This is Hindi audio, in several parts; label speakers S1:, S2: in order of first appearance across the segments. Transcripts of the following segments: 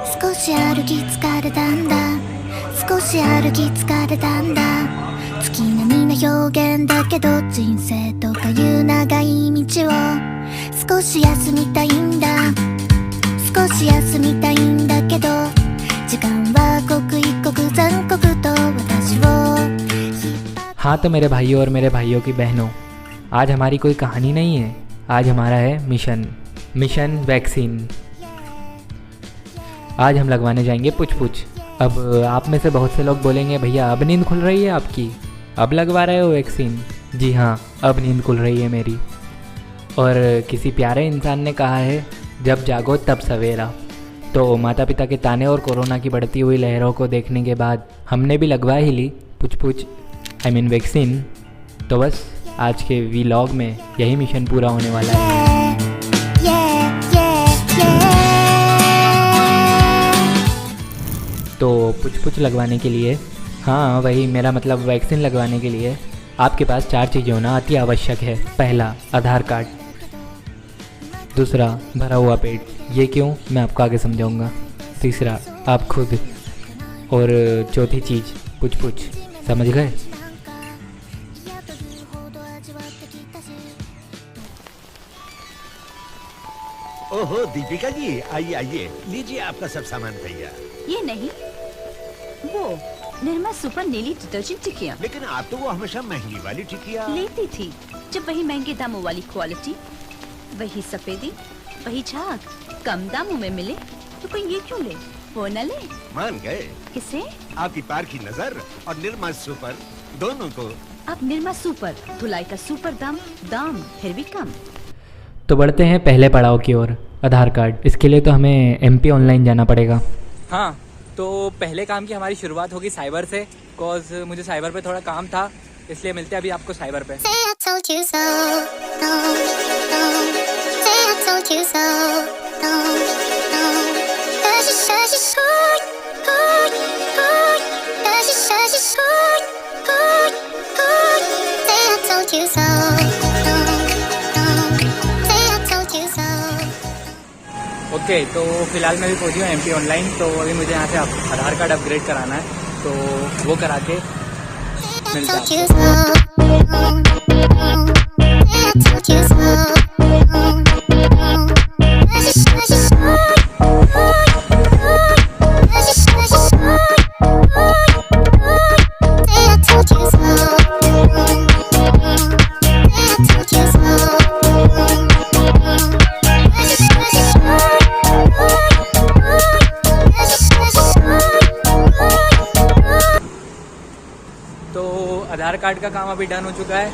S1: 少し歩き疲れたんだ少し歩き疲れたんだ月並みな表現だけど人生とかいう長い道を少し休みたいんだ少し休みたいんだけど時間は刻一刻残酷と私を
S2: हाँ तो मेरे भाइयों और मेरे भाइयों की बहनों, आज हमारी कोई कहानी नहीं है। आज हमारा है मिशन वैक्सीन। आज हम लगवाने जाएंगे पुछ। अब आप में से बहुत से लोग बोलेंगे भैया अब नींद खुल रही है आपकी, अब लगवा रहे हो वैक्सीन। जी हाँ, अब नींद खुल रही है मेरी। और किसी प्यारे इंसान ने कहा है जब जागो तब सवेरा। तो माता पिता के ताने और कोरोना की बढ़ती हुई लहरों को देखने के बाद हमने भी लगवा ही ली पुछ वैक्सीन। तो बस आज के वीलॉग में यही मिशन पूरा होने वाला है। तो पुछ लगवाने के लिए, हाँ वही मेरा मतलब वैक्सीन लगवाने के लिए आपके पास 4 चीज़ें होना अति आवश्यक है। पहला, आधार कार्ड। दूसरा, भरा हुआ पेट। ये क्यों, मैं आपको आगे समझाऊंगा। तीसरा, आप खुद। और चौथी चीज़ पुछ। समझ गए?
S3: ओहो दीपिका जी, आइए आइए, लीजिए आपका सब सामान तैयार।
S4: ये नहीं, वो निर्मा सुपर नीली डिटर्जेंट टिकिया।
S3: लेकिन आप तो वो हमेशा महंगी वाली टिकिया
S4: लेती थी। जब वही महंगे दामों वाली क्वालिटी, वही सफेदी, वही झाग कम दामों में मिले तो कोई ये क्यों ले, वो न ले।
S3: मान गए?
S4: किसे?
S3: आपकी पार की नजर और निर्मा सुपर दोनों को।
S4: अब निर्मा सुपर, धुलाई का सुपर दाम फिर भी कम।
S2: तो बढ़ते हैं पहले पड़ाव की ओर, आधार कार्ड। इसके लिए तो हमें MP ऑनलाइन जाना पड़ेगा।
S5: हाँ, तो पहले काम की हमारी शुरुआत होगी साइबर से, बिकॉज मुझे साइबर पे थोड़ा काम था, इसलिए मिलते हैं अभी आपको साइबर पे। ओके, तो फिलहाल मैं भी पहुंची हूँ MP ऑनलाइन। तो अभी मुझे यहाँ से आधार कार्ड अपग्रेड कराना है, तो वो करा के मिलता आधार कार्ड का काम अभी डन हो चुका है।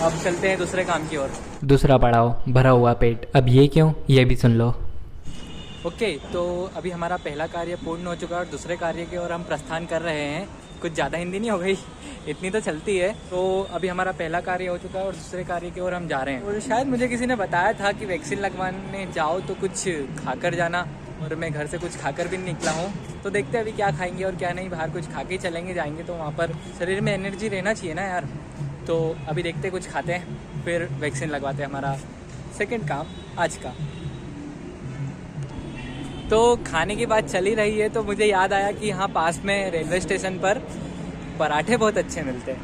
S5: अब चलते हैं दूसरे काम की ओर।
S2: दूसरा पड़ाव, भरा हुआ पेट। अब ये क्यों, ये भी सुन लो।
S5: ओके, तो अभी हमारा पहला कार्य पूर्ण हो चुका है और दूसरे कार्य की ओर हम प्रस्थान कर रहे हैं। कुछ ज़्यादा हिंदी नहीं हो गई, इतनी तो चलती है। तो अभी हमारा पहला कार्य हो चुका है और दूसरे कार्य की ओर हम जा रहे हैं। और शायद मुझे किसी ने बताया था कि वैक्सीन लगवाने जाओ तो कुछ खाकर जाना, और मैं घर से कुछ खाकर भी निकला हूँ। तो देखते हैं अभी क्या खाएंगे और क्या नहीं। बाहर कुछ खा के चलेंगे, जाएंगे तो वहाँ पर शरीर में एनर्जी रहना चाहिए ना यार। तो अभी देखते हैं, कुछ खाते हैं फिर वैक्सीन लगवाते हैं। हमारा सेकंड काम आज का। तो खाने की बात चली रही है तो मुझे याद आया कि यहाँ पास में रेलवे स्टेशन पर पराठे बहुत अच्छे मिलते हैं।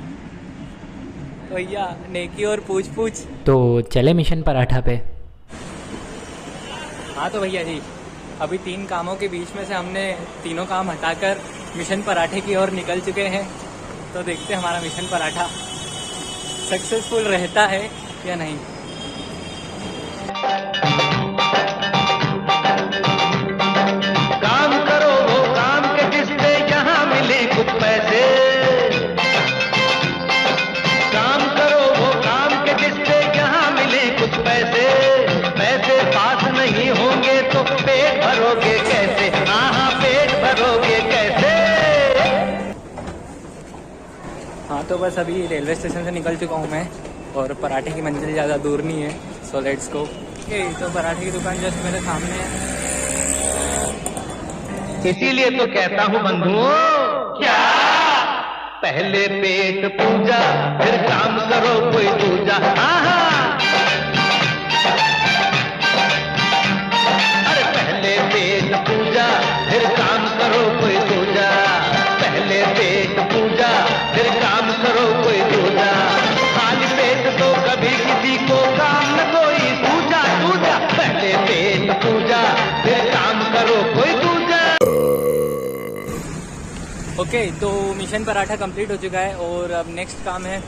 S5: तो भैया नेकी और पूछ।
S2: तो चले मिशन पराठा पे।
S5: हाँ तो भैया जी, अभी 3 कामों के बीच में से हमने तीनों काम हटाकर मिशन पराठे की ओर निकल चुके हैं। तो देखते हैं हमारा मिशन पराठा सक्सेसफुल रहता है या नहीं।
S6: काम करो वो काम के जिससे यहाँ मिले कुछ पैसे। काम करो वो काम के जिससे यहाँ मिले कुछ पैसे। पैसे पास नहीं होंगे तो पेट भरोगे कैसे? हाँ पेट भरोगे कैसे?
S5: हाँ तो बस अभी रेलवे स्टेशन से निकल चुका हूँ मैं, और पराठे की मंजिल ज़्यादा दूर नहीं है। So let's go. ओके, तो पराठे की दुकान जस्ट मेरे सामने है।
S6: इसीलिए तो कहता हूँ बंधुओं, क्या पहले पेट पूजा फिर काम करो कोई दूजा। अरे पहले पेट पूजा फिर
S5: ओके, तो मिशन पराठा कंप्लीट हो चुका है और अब नेक्स्ट काम है।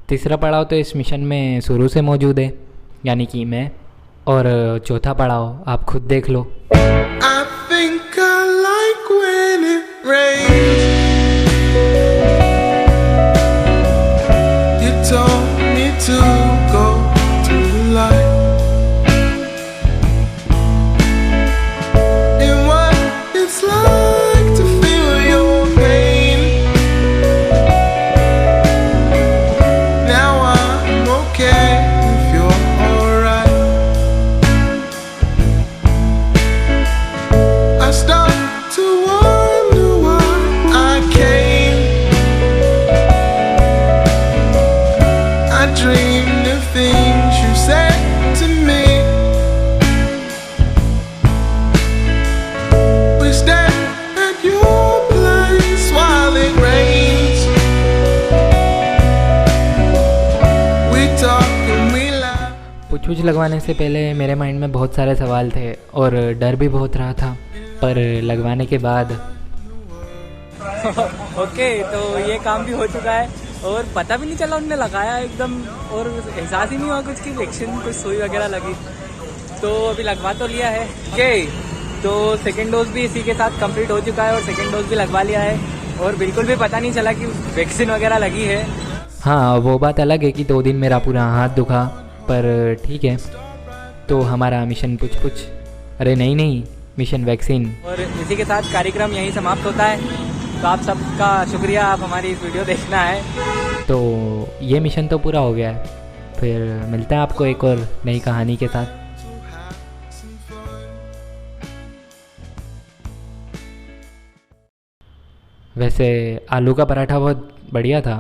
S2: तीसरा पड़ाव तो इस मिशन में शुरू से मौजूद है, यानी कि मैं। और चौथा पड़ाव आप खुद देख लो।
S7: I think I like when it rains. You told me to go to the light. And what it's like to feel your pain. Now I'm okay if you're alright. I start to wonder why I came. I dreamed of things you said to me. We stand at your place while it rains. We talk and we laugh.
S2: पूछ लगवाने से पहले मेरे माइंड में बहुत सारे सवाल थे और डर भी बहुत रहा था, पर लगवाने के बाद
S5: ओके, तो ये काम भी हो चुका है और पता भी नहीं चला उनने लगाया एकदम, और एहसास ही नहीं हुआ कुछ की वैक्सीन कुछ सुई वगैरह लगी। तो अभी लगवा तो लिया है। ओके, तो सेकेंड डोज भी इसी के साथ कंप्लीट हो चुका है और सेकेंड डोज भी लगवा लिया है और बिल्कुल भी पता नहीं चला कि वैक्सीन वगैरह लगी है।
S2: हाँ, वो बात अलग है कि 2 दिन मेरा पूरा हाथ दुखा, पर ठीक है। तो हमारा मिशन पुछ अरे नहीं, मिशन वैक्सीन।
S5: और इसी के साथ कार्यक्रम यहीं समाप्त होता है। तो आप सबका शुक्रिया, आप हमारी इस वीडियो देखना है।
S2: तो ये मिशन तो पूरा हो गया है, फिर मिलते हैं आपको एक और नई कहानी के साथ। वैसे आलू का पराठा बहुत बढ़िया था।